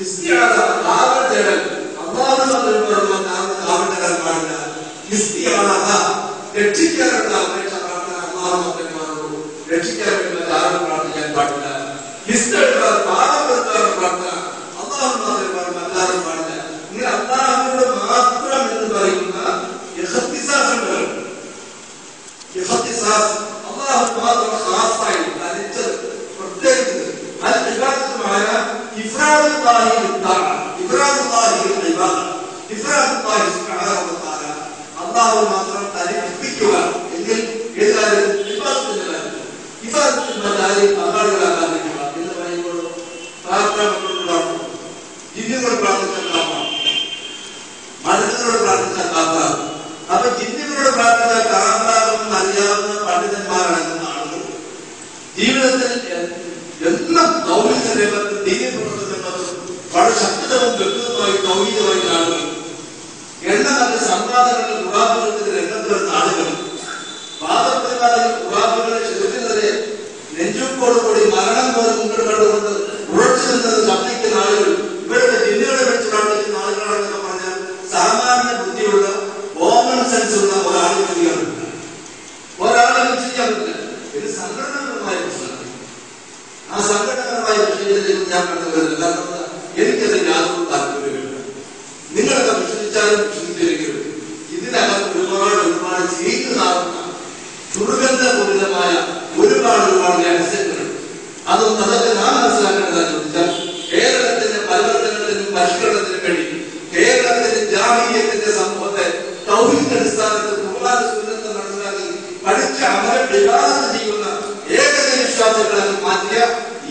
ഇസ്തിആദ കാവൽ തേടൽ അല്ലാഹു മാത്രമേ കാവൽ തേടാൻ പാടില്ല. ഇസ്തിആദ രക്ഷിക്കാനുള്ള അപേക്ഷ പ്രാർത്ഥന അല്ലാഹു മാത്രമേ രക്ഷിക്കാൻ വേണ്ടി ആരും പ്രാർത്ഥിക്കാൻ പാടില്ല. ഇസ്തിആദ പാപപ്പെടുത്താനുള്ള പ്രാർത്ഥന അല്ലാഹു മാത്രമേ അല്ലാതെ പാടില്ല. ഇങ്ങനെ അല്ലാഹുവിനോട് മാത്രം എന്ന് പറയുന്ന ഇഖ്തിസാസ് ഉണ്ട്. ഇഖ്തിസാസ് അല്ലാഹു മാത്രം ഖാസായി അലിച്ചത് പ്രത്യേകിച്ച് അൽ ഇബാദത്തുമായ ഇഫ്രാദുല്ലാഹി ബിദ്ദാഅ ഇഫ്രാദുല്ലാഹി ബിൽ ഇബാദ ഇഫ്രാദുല്ലാഹി സുബ്ഹാനഹു വ തആല അല്ലാഹു മാത്രം തനിപ്പിക്കുക എങ്കിൽ ഏതാണ് ഇബാദത്തിന്റെ കാര്യം. ഇബാദത്തിന്റെ കാര്യം അല്ലാഹുവിലാകാതിരിക്കുക എന്ന് പറയുമ്പോൾ പ്രാർത്ഥനകളോട് ജിന്നുകളോട് പ്രാർത്ഥിച്ചാൽ കാപ്പാണ്, മനുഷ്യരോട് പ്രാർത്ഥിച്ചാൽ കാപ്പാണ്. അപ്പൊ ജിന്നുകളോട് പ്രാർത്ഥിച്ചാൽ കാപ്പാകുമെന്ന് അറിയാവുന്ന പണ്ഡിതന്മാരാണെന്ന ആളുകൾ ജീവിതത്തിൽ എന്നും തൗഹീദ് രംഗത്ത് ദീനി പ്രവർത്തനങ്ങളും വളരെ ശക്തവും വ്യക്തവുമായി തൗഹീദുമായി ആളുകൾ എണ്ണമറ്റ സംവാദങ്ങളിൽ ഖുറാബുകൾക്ക് രംഗത്ത് വരുന്ന ആളുകൾ പാദപ്രതിപാദകർ ഖുറാബുകളെ ചെറുക്കുന്നതിനെ നെഞ്ചുക്കോടുകൂടി മരണം പോലെ മുന്നിട്ട് കണ്ടുകൊണ്ട് ഉറച്ചു നിന്നത് ശബ്ദിക്കുന്ന ആളുകൾ ഇവരുടെ ജിന്നുകളെ വെച്ച് പ്രാർത്ഥിക്കുന്ന ആളുകളാണെന്നൊക്കെ പറഞ്ഞാൽ സാമാന്യ ബുദ്ധിയുള്ള കോമൺ സെൻസ് ഉള്ള ഒരാളെ ചെയ്യാൻ പറ്റില്ല, ഒരാളെ ചെയ്യാൻ പറ്റില്ല. ഇത് സംഘടനാപരമായ പ്രശ്നമാണ്. ആ സംഘടനാപരമായ വിഷയത്തിൽ ഞാൻ കടന്നു വരുന്നില്ല. കാരണം എനിക്കത് യാതൊരു താല്പര്യമില്ല. നിങ്ങളൊക്കെ വിശ്വസിച്ചാലും വിശ്വസിച്ചില്ലെങ്കിലും ഇതിനകത്ത് ഒരുപാട് ചീറ്റ് നാറുന്ന ദുർഗന്ധപൂരിതമായ ഒരുപാട് രഹസ്യങ്ങളുണ്ട്. അതൊക്കെ നാം മനസ്സിലാക്കേണ്ടതാണെന്ന് ചോദിച്ചാൽ കേരളത്തിന്റെ പരിവർത്തനത്തിനും പരിഷ്കരണത്തിനും വേണ്ടി കേരളത്തിന്റെ ജാമീയത്തിന്റെ സമൂഹത്തെ തൗഹീദ് അടിസ്ഥാനത്തിൽ ഖുർആൻ സുന്നത്ത് മനസ്സിലാക്കി പഠിച്ച് അവരെ വിവാദം ചെയ്യുന്ന ഏകദൈവ വിശ്വാസികളാക്കി മാറ്റിയ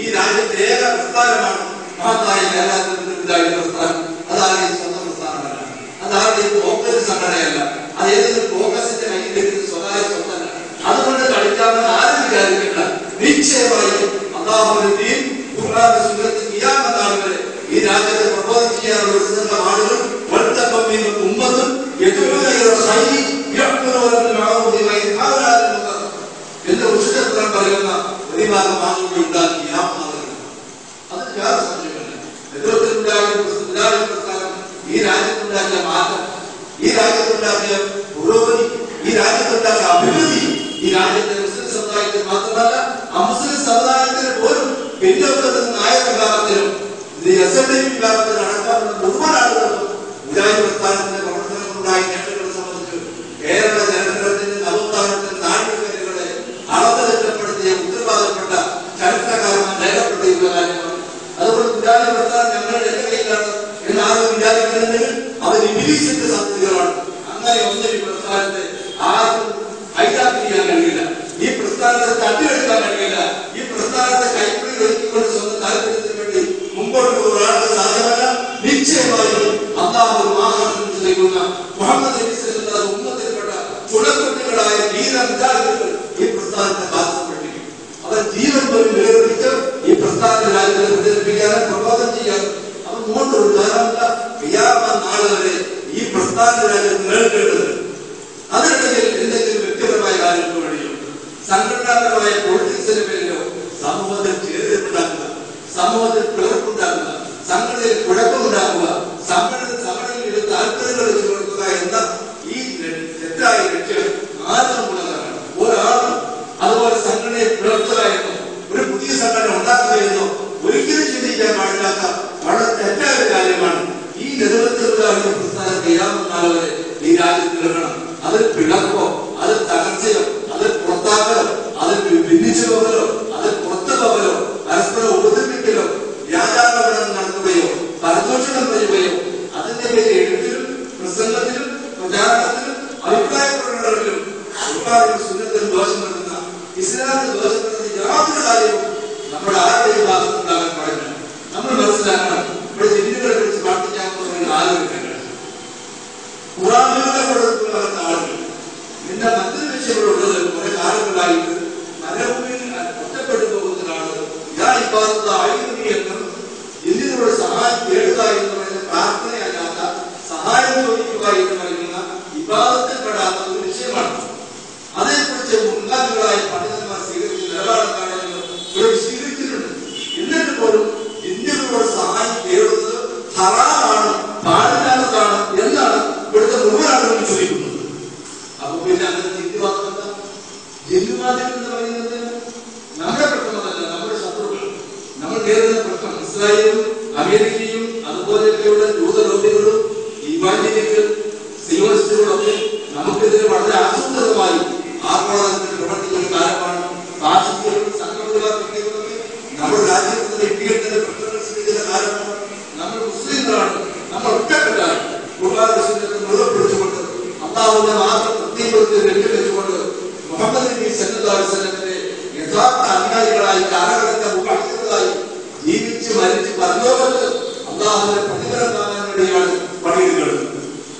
ഈ രാജ്യത്തെ ഏക പ്രസ്ഥാനമാണ് മഹത്തായ കേരളത്തിന്റെ പ്രസ്ഥാനം. അതാരുടെ സ്വന്തം പ്രസ്ഥാനമല്ല, അതാരുടെ കോൺഗ്രസ് സംഘടനയല്ല, അത് ഏതെങ്കിലും കോൺഗ്രസിന്റെ കയ്യിലേക്ക് സ്വകാര്യ സ്വത്തല്ല. അതുകൊണ്ട് കളിക്കാവുന്ന ആരും വിചാരിക്കേണ്ട. നിശ്ചയമായും അല്ലാഹുവിന്റെ ഖുർആൻ സുന്നത്ത് ഖിയാമത്ത് നാൾ വരെ ഈ രാജ്യത്തെ പ്രബോധനം ചെയ്യാനുള്ള ഒരു സംഘം ആളുകൾ ഉമ്മത്തും എന്ന് ഉച്ചത്തിൽ പറയുന്ന ഒരു ഭാഗം ആളുകൾ ഉണ്ടാക്കി. അത് യാതൊരു സംശയമില്ല. നേതൃത്വത്തിലുണ്ടായ പ്രസ്ഥാനം ഈ രാജ്യത്തുണ്ടാക്കിയ മാറ്റം, ഈ രാജ്യത്തുണ്ടാക്കിയ പുരോഗതി, ഈ രാജ്യത്തുണ്ടാക്കിയ അഭിവൃദ്ധി ഈ രാജ്യത്തെ മുസ്ലിം സമുദായത്തിൽ മാത്രമല്ല അമുസ്ലിം സമുദായത്തിന് പോലും പിന്നോക്കത്തിൽ നായ വിഭാഗത്തിലും SNDP വിഭാഗത്തിൽ നടക്കാറുള്ള മുഴുവൻ ആളുകളും മുജാഹിദ് പ്രസ്ഥാനത്തിന്റെ പ്രവർത്തനങ്ങളുണ്ടായ നേട്ടങ്ങളെ സംബന്ധിച്ച് കേരള ജനതയുടെ നവോത്ഥാനത്തിന്റെ നാഴികക്കല്ലുകളെ അളവ് തിട്ടപ്പെടുത്തിയ ഉത്തരവാദപ്പെട്ട ചരിത്രകാരന്മാർ രേഖപ്പെടുത്തിയുള്ള കാര്യമാണ്. അതുകൊണ്ട് മുജാഹിദ് പ്രസ്ഥാനം ഞങ്ങളുടെ എന്റെ കയ്യിലാണ് എന്ന് ആരും വിചാരിക്കുന്നുണ്ടെങ്കിൽ അത് ഇബ്ലീസിന്റെ സന്തതികളാണ്. അങ്ങനെ ഒന്നും ഈ പ്രസ്ഥാനത്തെ ആർക്കും ഹൈജാക്ക് ചെയ്യാൻ കഴിയില്ല, ഈ പ്രസ്ഥാനത്തെ തട്ടിയെടുക്കാൻ കഴിയില്ല, ഈ പ്രസ്ഥാനത്തെ കൈപ്പിടി ഒതുക്കിക്കൊണ്ട് സ്വന്തം താല്പര്യത്തിന് വേണ്ടി മുമ്പോട്ട് പോകുന്ന ഒരാൾക്ക് സാധ്യമല്ല. നിശ്ചയമായും അല്ലാഹു മാഹത്തുന്ന മുഹമ്മദ് നബി സല്ലല്ലാഹു അലൈഹി ഉമ്മത്തിൽപ്പെട്ട ചുണക്കുട്ടികളായ ധീര മുജാഹിദുകൾ ഈ പ്രസ്ഥാനത്തെ ബാധിക്കപ്പെട്ടിരിക്കും. അവർ ജീവൻ പോലും വിലപിടിച്ച് ഈ പ്രസ്ഥാന രാജ്യത്തെ പ്രചരിപ്പിക്കാനും പ്രബോധനം ചെയ്യാനും അവർ മുമ്പോട്ട് കൊടുക്കാനല്ല. ഖിയാമത്ത് നാൾ വരെ ഈ പ്രസ്ഥാന രാജ്യത്ത് നിലനിൽക്കേണ്ടത്. അതിനിടയിൽ എന്തെങ്കിലും വ്യക്തിപരമായ കാര്യങ്ങൾക്ക് വേണ്ടിയോ സംഘടനാപരമായ പൊളിറ്റിക്സിന്റെ പേരിലോ സമൂഹത്തിൽ ചേർത്തുണ്ടാക്കുക, സമൂഹത്തിൽ പിളർപ്പുണ്ടാക്കുക, സംഘടനയിൽ കുഴപ്പമുണ്ടാക്കുക, സംഘടനയിൽ ഒരു താല്പര്യങ്ങൾ വെച്ച് കൊടുക്കുക എന്ന ഈ തെറ്റായ ലക്ഷ്യം ആർക്കും ഉള്ളതാണ്. ഒരാളും അതുപോലെ സംഘടനയെ പിളർത്തുകയെന്നോ ഒരു പുതിയ സംഘടന ഉണ്ടാക്കുകയെന്നോ ഒരിക്കലും ചിന്തിക്കാൻ പാടില്ലാത്ത വളരെ തെറ്റായ കാര്യമാണ്. ഈ നേതൃത്വത്തിലുള്ള പ്രസ്ഥാനം ഖിയാമത്ത് നാൾ വരെ ഈ രാജ്യത്ത് നിൽക്കണം. അതിൽ പിളർപ്പോ, അതിൽ തകർച്ചയോ, അതിൽ പുറത്താക്കലോ, അതിൽ ഭിന്നിച്ചു പോകലോ, അതിൽ പുറത്തു പോകലോ, പരസ്പരം ഉപദ്രവിക്കലോ, വ്യാജാപകരണം നടത്തുകയോ, പരദൂഷണം ചെയ്യുകയോ, അതിന്റെ പേര് എഴുത്തിലും നേരിടുന്ന പ്രശ്നം ഇസ്രായേലും അമേരിക്കയും അതുപോലെയൊക്കെയുള്ള ജൂത ലോബികളും ഇവാഞ്ചലിക്കൽ സിയോണിസ്റ്റുകളൊക്കെ നമുക്കെതിരെ വളരെ ആസൂത്രിതമായി ആഗോളതലത്തിൽ പ്രവർത്തിക്കുന്ന കാലമാണ്. ഫാസിസ്റ്റുകളും സംഘപരിവാർ ശക്തികളൊക്കെ നമ്മുടെ രാജ്യത്തിന്റെ ഇന്ത്യയുടെ പ്രശ്നങ്ങൾ സൃഷ്ടിക്കുന്ന കാലമാണ്. നമ്മൾ മുസ്ലിങ്ങളാണ്, നമ്മൾ ഒറ്റപ്പെട്ടാണ്. ഖുർആനിനെ മുറുകെപ്പിടിച്ചുകൊണ്ട് അല്ലാഹുവിനെ മാത്രം പ്രത്യേകത്തിൽ വെച്ചുകൊണ്ട് മുഹമ്മദ് നബി സല്ലല്ലാഹു അലൈഹി വസല്ലമയുടെ യഥാർത്ഥ അനുയായികളായി കാലഘട്ടത്തെ മുഖായി ജീവിച്ച് മരിച്ച് പരലോകത്ത് അല്ലാഹുവിന്റെ പ്രതിഫലം കാണാൻ വേണ്ടിയാണ് പണിയെടുക്കുന്നത്.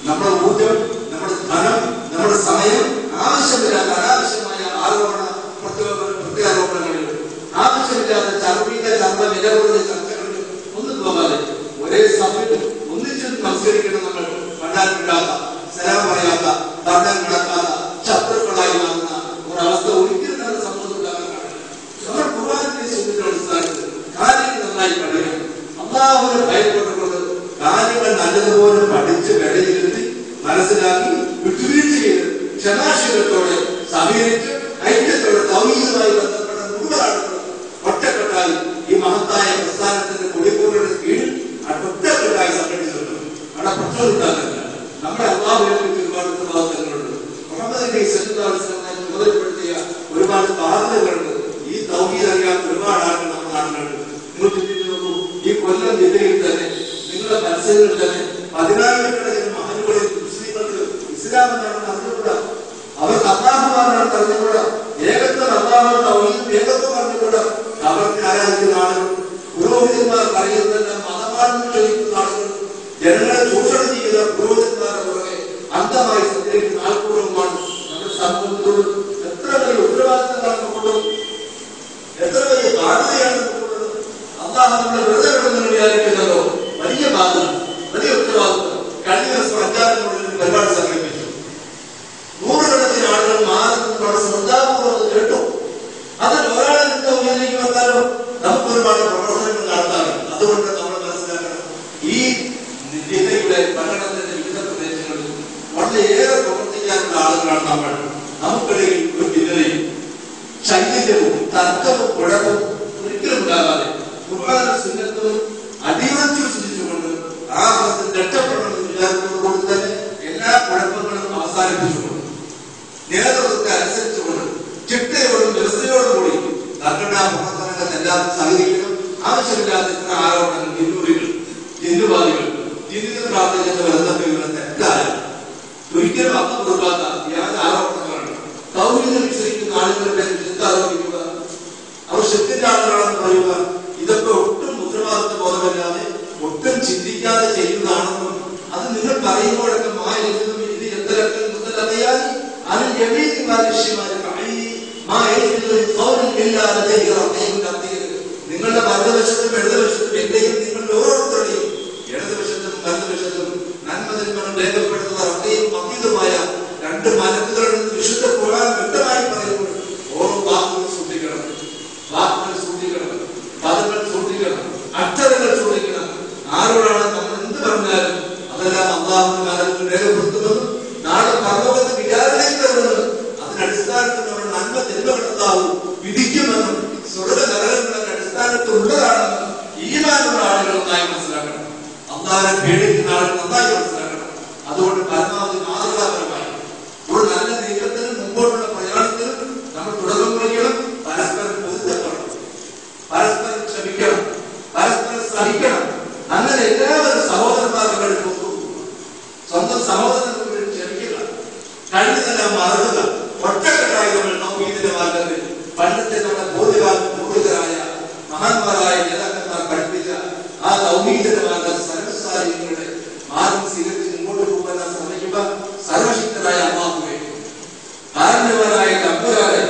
നമ്മുടെ ഊർജം, നമ്മുടെ ധനം, നമ്മുടെ സമയം ആവശ്യമില്ലാത്ത അനാവശ്യമായ പ്രത്യാരോപണങ്ങളിൽ, ആവശ്യമില്ലാത്ത ചർമ്മീക ചർമ്മ നിലകൊള്ളുന്ന ചർച്ചകളിൽ ഒന്നും പോകാതെ ഒരേ സഭയിൽ ഒന്നിച്ച് നമസ്കരിക്കണം. നമ്മൾ പണ്ടാരില്ലാത്ത, സലാം പറയാത്ത, തർക്കം കിടക്കാത്ത ശത്രുക്കളായി മാറുന്ന ഒരവസ്ഥ ഒരിക്കലും നമ്മുടെ സമൂഹത്തിൽ ഉണ്ടാകാൻ പാടില്ല. നമ്മൾ ഖുർആനിനെ സുന്നത്തിനെ അടിസ്ഥാനത്തിൽ കാര്യങ്ങൾ നന്നായി പഠിക്കണം. അല്ലാഹുവിനെ ഭയപ്പെട്ടുകൊണ്ട് കാര്യങ്ങൾ നല്ലതുപോലെ പഠിച്ച് വിലയിരുത്തി മനസ്സിലാക്കി വിട്ടുവീഴ്ച ചെയ്ത് ക്ഷമാശീലത്തോടെ സമീപിച്ച് ഐക്യത്തോടെ തൗഹീദുമായി ബന്ധപ്പെട്ട മുഴുവൻ ആളുകളും ഒറ്റക്കെട്ടായി ഈ മഹത്തായ പ്രസ്ഥാനത്തിന്റെ കൊടിക്കൂറുകളുടെ കീഴിൽ ഒറ്റക്കെട്ടായി സംഘടിച്ചിട്ടുണ്ട്. അവിടെ പ്രശ്നം ഉണ്ടാകുന്നില്ല. നമ്മുടെ അല്ലാഹുവിനെ കുറിച്ച് ഒരുപാട് ഉത്തരവാദിത്തങ്ങളുണ്ട്. മുഹമ്മദ് നബി സല്ലല്ലാഹു അലൈഹി വസല്ലം ചുമതലപ്പെടുത്തിയ ഒരുപാട് ബാധ്യതകളുണ്ട്. ഈ തൗഹീദ് അറിയാത്ത ഒരുപാട് ആളുകൾ നമ്മുടെ നാട്ടിലുണ്ട്. നിങ്ങൾ ചിന്തിച്ചു നോക്കൂ, ഈ കൊല്ലം ജില്ലയിൽ തന്നെ നിങ്ങളുടെ പരിസരങ്ങളിൽ തന്നെ 10,000-കണക്കിന് മഹല്ലുകളിൽ മുസ്ലിങ്ങൾക്ക് ഇസ്ലാം എന്താണെന്ന് അറിഞ്ഞുകൂടാ. അവർക്ക് അല്ലാഹുവാണെന്ന് അറിഞ്ഞുകൂടാ. ഏകത്വം അല്ലാഹു തൗഹീദ് ഏകത്വം അറിഞ്ഞുകൂടാ. അവർക്ക് ആരാധിക്കുന്ന ആളുകൾ, പുരോഹിതന്മാർ പറയുന്നതെല്ലാം മതമാണെന്ന് ചോദിക്കുന്ന ആളുകൾ, ജനങ്ങളെ ചൂഷണം ചെയ്യുന്ന പുരോഹിതന്മാരുടെ പുറകെ അന്ധമായി സഞ്ചരിക്കുന്ന ആൾക്കൂട്ടമാണ് നമ്മുടെ സമൂഹത്തിലുള്ള. എത്ര വലിയ ഉത്തരവാദിത്തങ്ങളാണ് നമുക്കുള്ളത്, എത്ര വലിയ ബാധ്യതയാണ് നമുക്കുള്ളത്. അല്ലാഹു നമ്മളെ വെറുതെ വിടുന്ന വിചാരിക്കുന്നതോ വലിയ ബാധ്യത, വലിയ ഉത്തരവാദിത്തം. കഴിഞ്ഞ ദിവസം അഞ്ചാറിനുള്ളിൽ പരിപാടി സംഘടിപ്പിച്ചു. 100 ആളുകൾ മാറുന്നതോടെ ശ്രദ്ധാപൂർവ്വം കേട്ടു. അതിൽ ഒരാളെ നിന്ന് ഉയർന്നിലേക്ക് വന്നാലോ നമുക്ക് ഒരുപാട് പ്രവർത്തനങ്ങൾ നടത്താറുണ്ട്. അതുകൊണ്ട് നമ്മൾ മനസ്സിലാക്കണം, ഈ ജില്ലയുടെ പട്ടണത്തിന്റെ വിവിധ പ്രദേശങ്ങളിൽ വളരെയേറെ പ്രവർത്തിക്കാനുള്ള ആളുകളാണ് നമ്മൾ. നമുക്കിടയിൽ ഒരു ജില്ലയും ശൈത്യവും തർക്കവും കുഴപ്പവും ഒരിക്കലും ഉണ്ടാകാതെ ഖുർആനും സുന്നത്തും അടിയുറച്ചു ചിന്തിച്ചുകൊണ്ട് ആഹ്ലത്തിൽ രക്ഷപ്പെടണമെന്ന് വിചാരിക്കുന്നതോട് തന്നെ എല്ലാ കുഴപ്പങ്ങളും അവസാനിപ്പിച്ചുകൊണ്ട് നേതൃത്വത്തെ അനുസരിച്ചുകൊണ്ട് ചിട്ടയോടും വ്യവസ്ഥയോടും കൂടി തർക്കണ്ടാ പ്രവർത്തനങ്ങൾ എല്ലാം സഹകരിക്കണം. ആവശ്യമില്ലാത്ത ഇത്ര ആരോപണങ്ങൾ, ജിന്നുറികൾ, ജിന്നുവാദികൾ, ജിന്നിന് പ്രാർത്ഥിക്കുന്ന ബന്ധപ്പെട്ട തെറ്റായ ഒരിക്കലും അർത്ഥം കൊടുക്കാത്ത വ്യാജ ആരോപണങ്ങളാണ്. തൗഹീദിനെ വിശ്വസിക്കുന്ന ആളുകളുടെ ചിന്താരോപിക്കുക, അവർ ശക്തിന്റെ ആളുകളാണെന്ന് പറയുക, ഇതൊക്കെ ഒട്ടും ഉത്തരവാദിത്വ ബോധമില്ലാതെ ഒട്ടും ചിന്തിക്കാതെ ചെയ്യുന്നതാണെന്നും അത് നിങ്ങൾ പറയുമ്പോഴൊക്കെ മായെന്നും ഇത് എന്തൊക്കെ മുതലറിയാതെ അതിൽ നിങ്ങളുടെ വലതുവശത്തും ഇടതുവശത്തും എന്തെങ്കിലും നിങ്ങളുടെ ഓരോരുത്തരുടെയും ഇടതുവശത്തും വലതുവശത്തും നന്മതിന്മകൾ രേഖപ്പെടുത്തുന്ന റബ്ബയും മഹീദുമായ 2 മലക്കുകളുടെ വിശുദ്ധ ഖുർആൻ വ്യക്തമായി പറയുമ്പോൾ ഓരോ വാക്കുകൾ സൂക്ഷിക്കണം, വാക്കുകൾ സൂക്ഷിക്കണം, പദങ്ങൾ സൂക്ഷിക്കണം, അക്ഷരങ്ങൾ സൂക്ഷിക്കണം. ആരോടാണ് നമ്മൾ എന്ത് പറഞ്ഞാലും അതെല്ലാം അല്ലാഹുവിന്റെ മലക്കുകൾ രേഖപ്പെടുത്തുമെന്നും നാളെ പരലോകത്ത് വിചാരണയിൽ വരുമെന്നും അതിനടിസ്ഥാനത്തിൽ നമ്മൾ നന്മ തിന്മകളെത്താവും വിധിക്കുമെന്നും സ്വർഗ നരകങ്ങളുടെ അടിസ്ഥാനത്തിൽ ഉള്ളതാണെന്നും ഈമാനുള്ള ആളുകൾ നന്നായി മനസ്സിലാക്കണം. അല്ലാഹുവിനെ പേടിക്കുന്ന ആളുകൾ നന്നായി മനസ്സിലാക്കണം. അതുകൊണ്ട് പരമാവധി മാതൃകാപരമായി ഒരു നല്ല നീക്കത്തിനും മുമ്പോട്ടുള്ള പ്രയാണത്തിനും നമ്മൾ തുടക്കം കുറിക്കണം. പരസ്പരം പൊരുത്തപ്പെടണം, പരസ്പരം ക്ഷമിക്കണം, പരസ്പരം സഹിക്കണം. അങ്ങനെ എല്ലാവരും സഹോദരന്മാരുടെ സ്വന്തം സഹോദരങ്ങൾക്ക് വേണ്ടി ക്ഷമിക്കുക, കഴിഞ്ഞതെല്ലാം മറക്കുക. ഒറ്റക്കെട്ടായി നമ്മൾ തൗഹീദിന്റെ മാർഗത്തിൽ പണ്ടത്തെ നമ്മുടെ പൂർവികരായ മഹാന്മാരായ നേതാക്കന്മാർ പഠിപ്പിച്ച ആ തൗഹീദിന്റെ മാർഗം സർവസാരികളുടെ മാർഗം സ്വീകരിച്ച് മുമ്പോട്ട് പോകാൻ ശ്രമിക്കുക. സർവശക്തരായ അല്ലാഹുവേ, കാരുണ്യവാനായ തമ്പുരാനെ,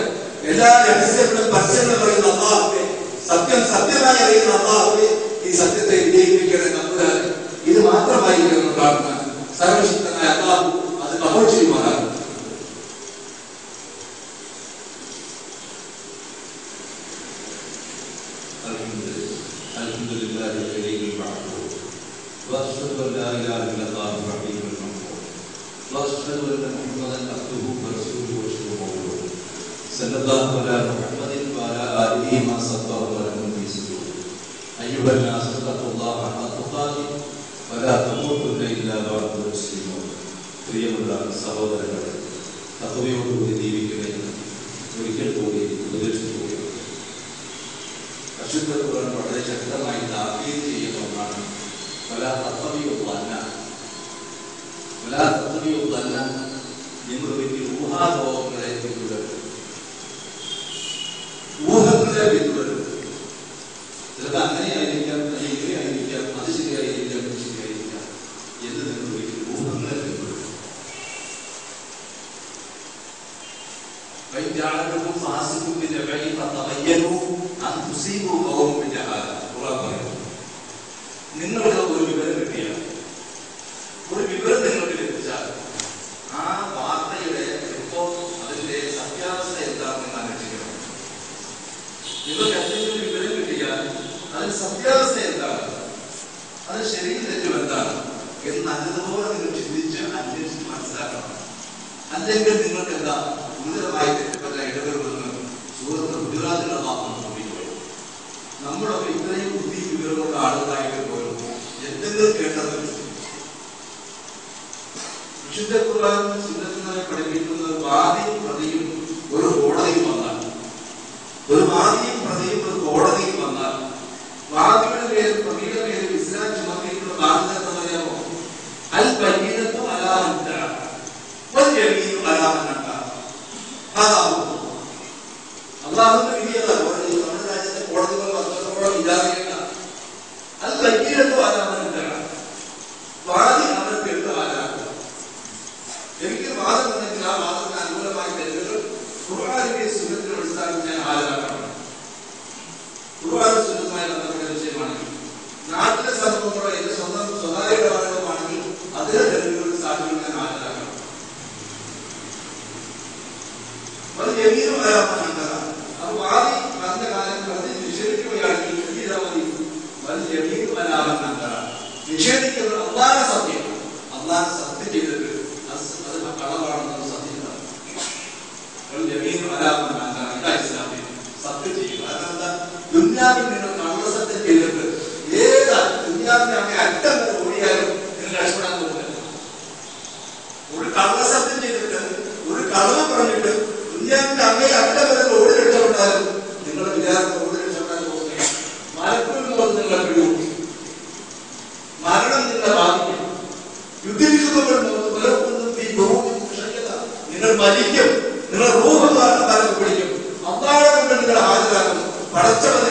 എല്ലാ രഹസ്യങ്ങളും പരസ്യങ്ങളും പറയുന്ന അല്ലാഹുവേ, സത്യം സത്യമായി അറിയുന്ന അല്ലാഹുവേ, ഈ സത്യത്തെ വിജയിപ്പിക്കുന്ന തമ്പുരാനെ, ഇത് മാത്രമായിരിക്കും പ്രാർത്ഥന. സർവശക്തനായ അല്ലാഹു അത് കബൂൽ ചെയ്യുമാറാകും. واشهد ان لا اله الا الله الحي القيوم واشهد ان محمدا عبده ورسوله وشفيعه صلى الله على محمد وعلى اله ما صدق ولكم في صدور اي أيها الناس اتقوا الله حق تقاته ولا تموتن إلا وأنتم مسلمون. പ്രിയമുള്ള സഹോദരങ്ങളെ, തഖ്വയോടുകൂടി ജീവിക്കണമെന്ന് ഒരിക്കൽ കൂടി ഉപദേശിക്കുകയാണ്. പരിശുദ്ധ ഖുർആൻ വളരെ ശക്തമായി താക്കീത് ചെയ്യുന്ന ഒന്നാണ്. നിങ്ങൾ ഒരിക്കൽ ഊഹാഭോഗങ്ങളെ പിന്തുടരുത്, ഊഹങ്ങളെ പിന്തുടരുത്. ചിലത് അങ്ങനെയായിരിക്കാം, ഇങ്ങനെയായിരിക്കാം, അത് ശരിയായിരിക്കാം, ഇത് ശരിയായിരിക്കാം എന്ന് നിങ്ങൾ ഒരിക്കൽ ഊഹങ്ങളെ പിന്തുടരുത്. നിങ്ങൾക്ക് ഒരു വിവരം കിട്ടിയാൽ, ഒരു വിവരം നിങ്ങൾക്ക് ലഭിച്ചാൽ ആ വാർത്തയുടെ അതിന്റെ സത്യാവസ്ഥ എന്താണെന്ന് അന്വേഷിക്കണം. നിങ്ങൾക്ക് എന്തെങ്കിലും വിവരം കിട്ടിയാൽ അതിന്റെ സത്യാവസ്ഥ എന്താണ്, അത് ശരിയും തെറ്റും എന്താണ് എന്ന് നല്ലതുപോലെ നിങ്ങൾ ചിന്തിച്ച് അന്വേഷിച്ച് മനസ്സിലാക്കണം. അല്ലെങ്കിൽ നിങ്ങൾക്ക് എന്താ ഗുരുതരമായി തെറ്റുപറ്റ ഇടപെടുമെന്ന് സൂറത്ത് ഗുജറാത്തിലുള്ള കൂടിപ്പോയി. നമ്മളൊക്കെ ഇത്രയും ബുദ്ധി വിവരമുള്ള ആളുകളായിട്ട് പോലും എന്തെങ്കിലും കേട്ടത് വിശുദ്ധ ഖുർആൻ സുന്നത്തിനെ പഠിപ്പിക്കുന്നത് വാദിയും പ്രതിയും ഒരു കോടതിയിൽ വന്നാൽ, ഒരു വാദിയും പ്രതിയും ഒരു കോടതിയിൽ വന്നാൽ വാദിയുടെ പേര് പ്രതിയുടെ പേര് ഇസ്ലാം ചുമത്തിയിട്ടുള്ള ബാധ്യത എന്ന് പറയാമോ? അൽ ബയ്യിനത്തു അലാ മൻ തഅ വൽ യമീനു അലാ മൻ അൻകറ. അല്ലാഹുവിന്റെ വിധിയാണ്. നമ്മുടെ രാജ്യത്തെ കോടതികൾ വർഷത്തോളം വിചാരിക്കേണ്ട. അൽ ബയ്യിനത്തു അലാ മൻ തഅ, വാദി അവരുടെ പേര് ആരാക്കുക. എനിക്ക് വാദം ഉണ്ടെങ്കിൽ ആ വാദത്തിന് അനുകൂലമായ തെറ്റുകൾ ഖുർആനിന്റെ സുന്നത്തിന്റെ അടിസ്ഥാനത്തിൽ ഞാൻ ഹാജരാക്കണം. ഖുർആൻ സുന്നത്തുമായി ബന്ധപ്പെട്ട വിഷയമാണെങ്കിൽ, നാട്ടിലെ സംഭവങ്ങളോ എന്റെ സ്വന്തം സ്വകാര്യ ഇടപാടുകളുമാണെങ്കിൽ അതിലെ തെറ്റുകൾ സാക്ഷികൾ ഞാൻ ഹാജരാക്കണം. അത് ജമീലും അലാമനീകരണം. അത് വാദി പറഞ്ഞ കാര്യം പറഞ്ഞ് നിഷേധിക്കുകയാണെങ്കിൽ നിഷേധിക്കുന്നത് അള്ളാഹുവിന്റെ സത്യം, അള്ളാഹുവിന്റെ സത്യം ചെയ്തിട്ട് അത് കളവാണെന്ന് സത്യമാണ്. സത്യം ചെയ്യുക. അതെന്താ? ദുനിയാവിൽ നിങ്ങൾ കള്ളസത്യം ചെയ്തിട്ട് ഏതാ ദുനിയാവിന്റെ അങ്ങനെ അറ്റം വരെ ഓടിയാലും നിങ്ങൾ രക്ഷപ്പെടാൻ പോകുന്നില്ല. ഒരു കള്ളസത്യം ചെയ്തിട്ട്, ഒരു കളവ് പറഞ്ഞിട്ട് ദുനിയാവിന്റെ അങ്ങേ അറ്റം വരെ ഓടി രക്ഷപ്പെട്ടാലും നിങ്ങളുടെ വിചാരം ഓടി രക്ഷപ്പെടാൻ പോകുന്നില്ല. മരത്തിൽ നിന്ന് നിങ്ങളെ പിടികൂടും, മരണം നിങ്ങളെ ബാധിക്കും. നിങ്ങൾ മരിക്കും, നിങ്ങളുടെ റൂഹ് പിടിക്കും. അള്ളാഹുവിനെ കൊണ്ട് നിങ്ങൾ ഹാജരാക്കും. പടച്ചവൻ